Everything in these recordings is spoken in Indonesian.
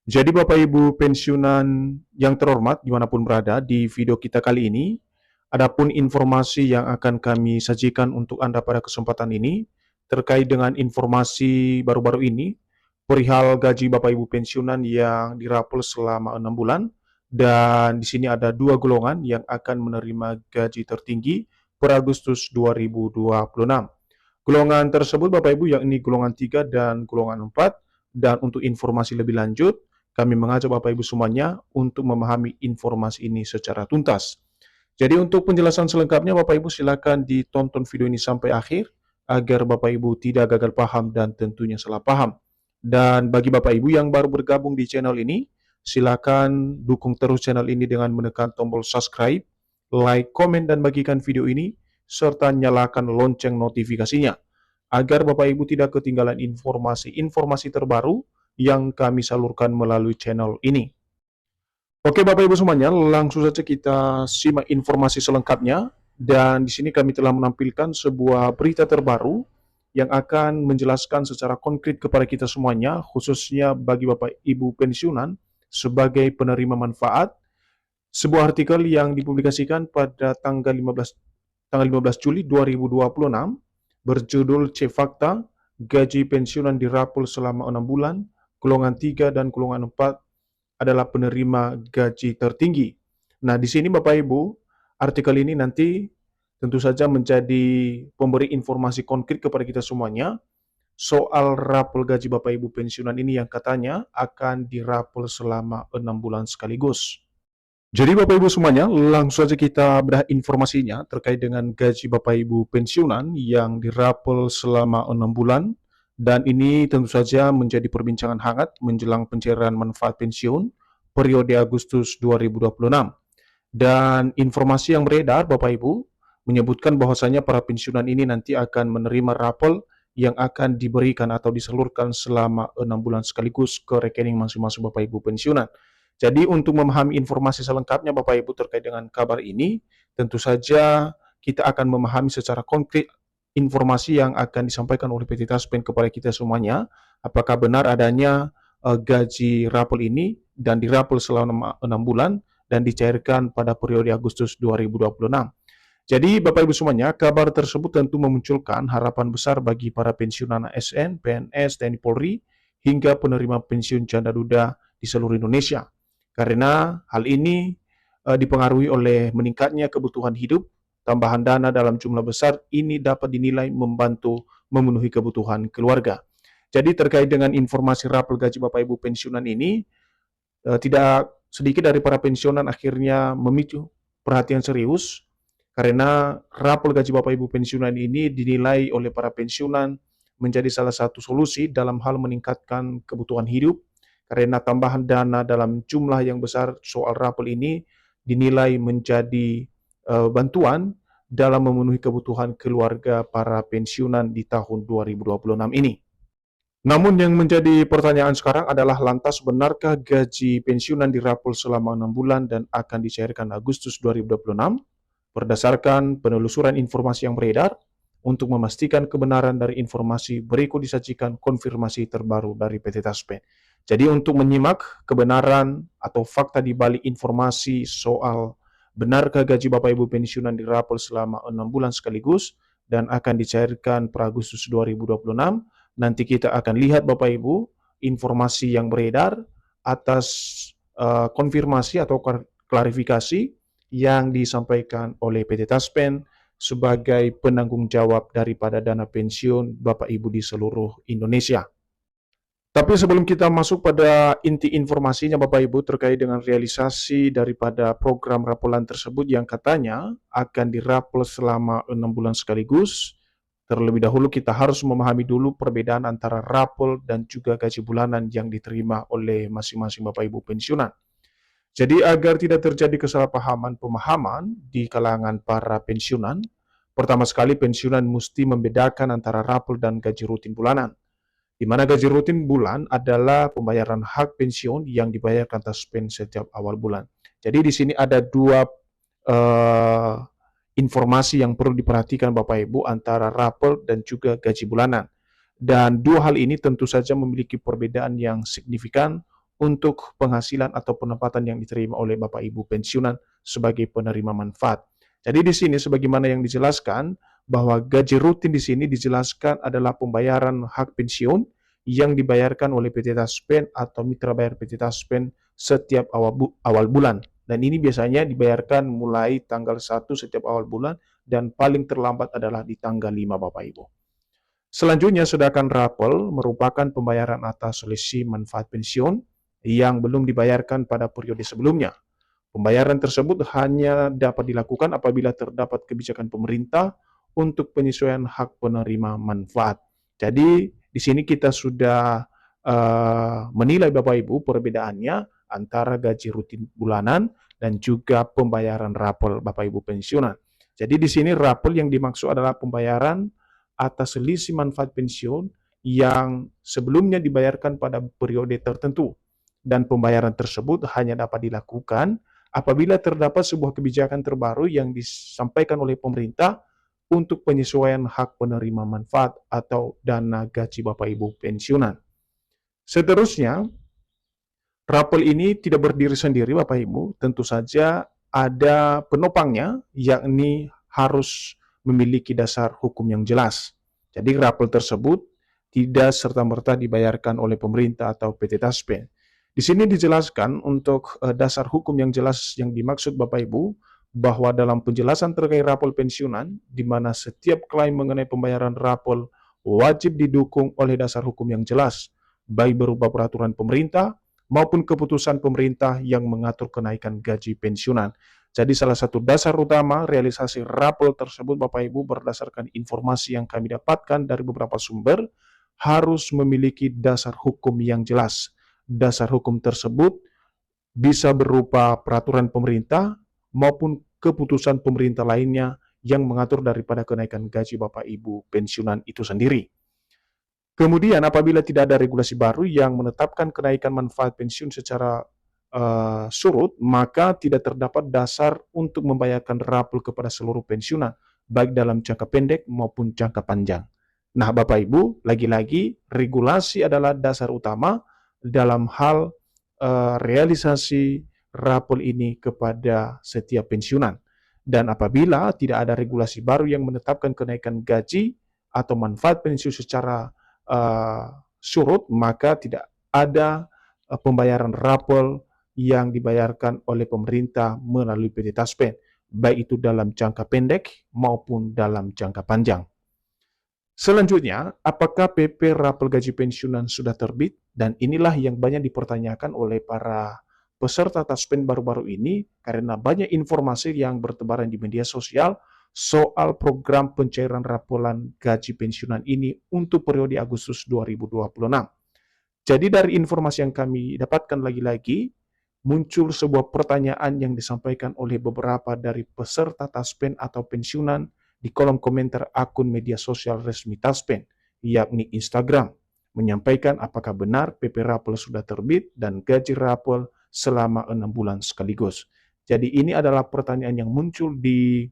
Jadi Bapak Ibu pensiunan yang terhormat dimanapun berada, di video kita kali ini, adapun informasi yang akan kami sajikan untuk Anda pada kesempatan ini, terkait dengan informasi baru-baru ini, perihal gaji Bapak Ibu pensiunan yang dirapel selama 6 bulan, dan di sini ada dua golongan yang akan menerima gaji tertinggi per Agustus 2026. Golongan tersebut Bapak Ibu yakni golongan 3 dan golongan 4. Dan untuk informasi lebih lanjut, kami mengajak Bapak Ibu semuanya untuk memahami informasi ini secara tuntas. Jadi untuk penjelasan selengkapnya Bapak Ibu silakan ditonton video ini sampai akhir agar Bapak Ibu tidak gagal paham dan tentunya salah paham. Dan bagi Bapak Ibu yang baru bergabung di channel ini, silakan dukung terus channel ini dengan menekan tombol subscribe, like, komen, dan bagikan video ini, serta nyalakan lonceng notifikasinya, agar Bapak Ibu tidak ketinggalan informasi-informasi terbaru yang kami salurkan melalui channel ini. Oke Bapak Ibu semuanya, langsung saja kita simak informasi selengkapnya. Dan di sini kami telah menampilkan sebuah berita terbaru yang akan menjelaskan secara konkret kepada kita semuanya, khususnya bagi Bapak Ibu pensiunan sebagai penerima manfaat, sebuah artikel yang dipublikasikan pada tanggal 15 Juli 2026 berjudul C Fakta, Gaji Pensiunan dirapel selama 6 bulan, golongan 3 dan golongan 4 adalah penerima gaji tertinggi. Nah, di sini Bapak Ibu, artikel ini nanti tentu saja menjadi pemberi informasi konkret kepada kita semuanya soal rapel gaji Bapak Ibu pensiunan ini yang katanya akan dirapel selama 6 bulan sekaligus. Jadi Bapak Ibu semuanya, langsung saja kita bedah informasinya terkait dengan gaji Bapak Ibu pensiunan yang dirapel selama 6 bulan. Dan ini tentu saja menjadi perbincangan hangat menjelang pencairan manfaat pensiun periode Agustus 2026. Dan informasi yang beredar Bapak Ibu menyebutkan bahwasanya para pensiunan ini nanti akan menerima rapel yang akan diberikan atau disalurkan selama 6 bulan sekaligus ke rekening masing-masing Bapak Ibu pensiunan. Jadi untuk memahami informasi selengkapnya Bapak Ibu terkait dengan kabar ini, tentu saja kita akan memahami secara konkret informasi yang akan disampaikan oleh PT Taspen kepada kita semuanya, apakah benar adanya gaji rapel ini dan dirapel selama 6 bulan dan dicairkan pada periode Agustus 2026. Jadi Bapak Ibu semuanya, kabar tersebut tentu memunculkan harapan besar bagi para pensiunan ASN, PNS, TNI Polri, hingga penerima pensiun janda duda di seluruh Indonesia. Karena hal ini dipengaruhi oleh meningkatnya kebutuhan hidup, tambahan dana dalam jumlah besar ini dapat dinilai membantu memenuhi kebutuhan keluarga. Jadi terkait dengan informasi rapel gaji Bapak Ibu pensiunan ini, tidak sedikit dari para pensiunan akhirnya memicu perhatian serius karena rapel gaji Bapak Ibu pensiunan ini dinilai oleh para pensiunan menjadi salah satu solusi dalam hal meningkatkan kebutuhan hidup, karena tambahan dana dalam jumlah yang besar soal rapel ini dinilai menjadi bantuan dalam memenuhi kebutuhan keluarga para pensiunan di tahun 2026 ini. Namun yang menjadi pertanyaan sekarang adalah lantas benarkah gaji pensiunan dirapel selama 6 bulan dan akan dicairkan Agustus 2026? Berdasarkan penelusuran informasi yang beredar, untuk memastikan kebenaran dari informasi berikut disajikan konfirmasi terbaru dari PT Taspen. Jadi untuk menyimak kebenaran atau fakta di balik informasi soal benarkah gaji Bapak Ibu pensiunan dirapel selama 6 bulan sekaligus dan akan dicairkan per Agustus 2026, nanti kita akan lihat Bapak Ibu informasi yang beredar atas konfirmasi atau klarifikasi yang disampaikan oleh PT Taspen sebagai penanggung jawab daripada dana pensiun Bapak Ibu di seluruh Indonesia. Tapi sebelum kita masuk pada inti informasinya Bapak Ibu terkait dengan realisasi daripada program rapelan tersebut yang katanya akan dirapel selama 6 bulan sekaligus, terlebih dahulu kita harus memahami dulu perbedaan antara rapel dan juga gaji bulanan yang diterima oleh masing-masing Bapak Ibu pensiunan. Jadi agar tidak terjadi kesalahpahaman pemahaman di kalangan para pensiunan, pertama sekali pensiunan mesti membedakan antara rapel dan gaji rutin bulanan. Di mana gaji rutin bulan adalah pembayaran hak pensiun yang dibayarkan Taspen setiap awal bulan. Jadi di sini ada dua informasi yang perlu diperhatikan Bapak Ibu antara rapel dan juga gaji bulanan. Dan dua hal ini tentu saja memiliki perbedaan yang signifikan untuk penghasilan atau pendapatan yang diterima oleh Bapak Ibu pensiunan sebagai penerima manfaat. Jadi di sini sebagaimana yang dijelaskan bahwa gaji rutin di sini dijelaskan adalah pembayaran hak pensiun yang dibayarkan oleh PT Taspen atau mitra bayar PT Taspen setiap awal bulan. Dan ini biasanya dibayarkan mulai tanggal 1 setiap awal bulan dan paling terlambat adalah di tanggal 5 Bapak Ibu. Selanjutnya, sedangkan rapel merupakan pembayaran atas selisih manfaat pensiun yang belum dibayarkan pada periode sebelumnya. Pembayaran tersebut hanya dapat dilakukan apabila terdapat kebijakan pemerintah untuk penyesuaian hak penerima manfaat. Jadi, di sini kita sudah menilai Bapak Ibu perbedaannya antara gaji rutin bulanan dan juga pembayaran rapel Bapak Ibu pensiunan. Jadi di sini rapel yang dimaksud adalah pembayaran atas selisih manfaat pensiun yang sebelumnya dibayarkan pada periode tertentu, dan pembayaran tersebut hanya dapat dilakukan apabila terdapat sebuah kebijakan terbaru yang disampaikan oleh pemerintah untuk penyesuaian hak penerima manfaat atau dana gaji Bapak Ibu pensiunan. Seterusnya, rapel ini tidak berdiri sendiri Bapak Ibu, tentu saja ada penopangnya, yakni harus memiliki dasar hukum yang jelas. Jadi rapel tersebut tidak serta-merta dibayarkan oleh pemerintah atau PT Taspen. Di sini dijelaskan untuk dasar hukum yang jelas yang dimaksud Bapak Ibu, bahwa dalam penjelasan terkait rapel pensiunan, di mana setiap klaim mengenai pembayaran rapel wajib didukung oleh dasar hukum yang jelas, baik berupa peraturan pemerintah maupun keputusan pemerintah yang mengatur kenaikan gaji pensiunan. Jadi salah satu dasar utama realisasi rapel tersebut Bapak Ibu berdasarkan informasi yang kami dapatkan dari beberapa sumber, harus memiliki dasar hukum yang jelas. Dasar hukum tersebut bisa berupa peraturan pemerintah maupun keputusan pemerintah lainnya yang mengatur daripada kenaikan gaji Bapak Ibu pensiunan itu sendiri. Kemudian apabila tidak ada regulasi baru yang menetapkan kenaikan manfaat pensiun secara surut, maka tidak terdapat dasar untuk membayarkan rapel kepada seluruh pensiunan, baik dalam jangka pendek maupun jangka panjang. Nah, Bapak Ibu, lagi-lagi regulasi adalah dasar utama dalam hal realisasi rapel ini kepada setiap pensiunan. Dan apabila tidak ada regulasi baru yang menetapkan kenaikan gaji atau manfaat pensiun secara surut, maka tidak ada pembayaran rapel yang dibayarkan oleh pemerintah melalui PT Taspen, baik itu dalam jangka pendek maupun dalam jangka panjang. Selanjutnya, apakah PP rapel gaji pensiunan sudah terbit? Dan inilah yang banyak dipertanyakan oleh para peserta Taspen baru-baru ini, karena banyak informasi yang bertebaran di media sosial soal program pencairan rapelan gaji pensiunan ini untuk periode Agustus 2026. Jadi dari informasi yang kami dapatkan lagi-lagi, muncul sebuah pertanyaan yang disampaikan oleh beberapa dari peserta Taspen atau pensiunan di kolom komentar akun media sosial resmi Taspen, yakni Instagram, menyampaikan apakah benar PP rapel sudah terbit dan gaji rapel selama 6 bulan sekaligus. Jadi ini adalah pertanyaan yang muncul di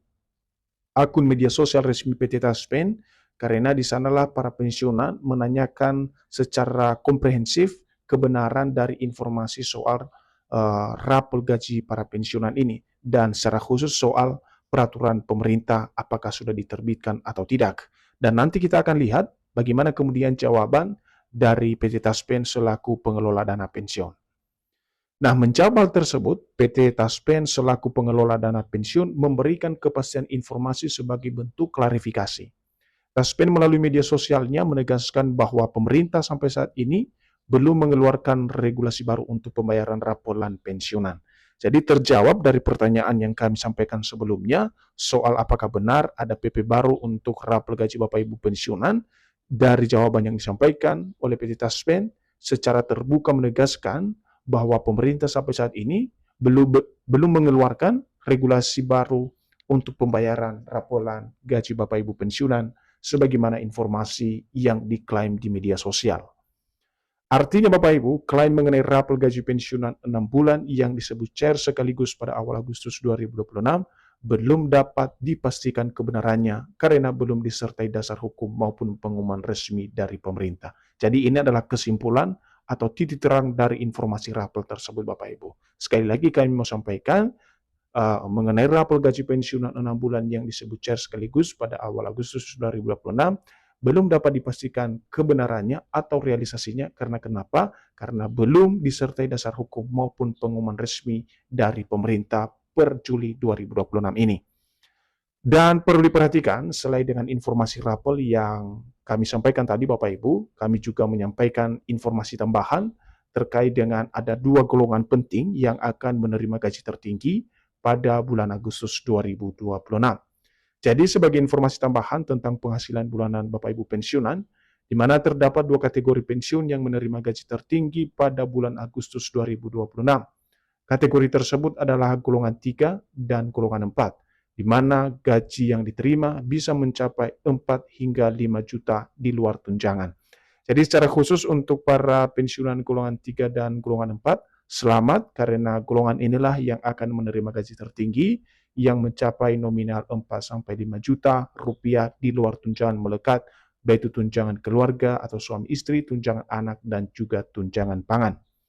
akun media sosial resmi PT Taspen, karena di sanalah para pensiunan menanyakan secara komprehensif kebenaran dari informasi soal rapel gaji para pensiunan ini, dan secara khusus soal peraturan pemerintah apakah sudah diterbitkan atau tidak. Dan nanti kita akan lihat bagaimana kemudian jawaban dari PT Taspen selaku pengelola dana pensiun. Nah, menjawab hal tersebut, PT Taspen selaku pengelola dana pensiun memberikan kepastian informasi sebagai bentuk klarifikasi. Taspen melalui media sosialnya menegaskan bahwa pemerintah sampai saat ini belum mengeluarkan regulasi baru untuk pembayaran rapelan pensiunan. Jadi terjawab dari pertanyaan yang kami sampaikan sebelumnya soal apakah benar ada PP baru untuk rapel gaji Bapak Ibu pensiunan. Dari jawaban yang disampaikan oleh PT Taspen secara terbuka menegaskan bahwa pemerintah sampai saat ini belum mengeluarkan regulasi baru untuk pembayaran rapelan gaji Bapak Ibu pensiunan sebagaimana informasi yang diklaim di media sosial. Artinya Bapak Ibu, klaim mengenai rapel gaji pensiunan 6 bulan yang disebut cair sekaligus pada awal Agustus 2026 belum dapat dipastikan kebenarannya karena belum disertai dasar hukum maupun pengumuman resmi dari pemerintah. Jadi ini adalah kesimpulan atau titik terang dari informasi rapel tersebut Bapak Ibu. Sekali lagi kami mau sampaikan mengenai rapel gaji pensiunan 6 bulan yang disebut cair sekaligus pada awal Agustus 2026 belum dapat dipastikan kebenarannya atau realisasinya karena kenapa? Karena belum disertai dasar hukum maupun pengumuman resmi dari pemerintah per Juli 2026 ini. Dan perlu diperhatikan, selain dengan informasi rapel yang kami sampaikan tadi Bapak Ibu, kami juga menyampaikan informasi tambahan terkait dengan ada 2 golongan penting yang akan menerima gaji tertinggi pada bulan Agustus 2026. Jadi sebagai informasi tambahan tentang penghasilan bulanan Bapak Ibu pensiunan, di mana terdapat 2 kategori pensiun yang menerima gaji tertinggi pada bulan Agustus 2026. Kategori tersebut adalah golongan 3 dan golongan 4, di mana gaji yang diterima bisa mencapai 4 hingga 5 juta di luar tunjangan. Jadi secara khusus untuk para pensiunan golongan 3 dan golongan 4, selamat karena golongan inilah yang akan menerima gaji tertinggi yang mencapai nominal 4-5 juta rupiah di luar tunjangan melekat, baik itu tunjangan keluarga atau suami istri, tunjangan anak, dan juga tunjangan pangan.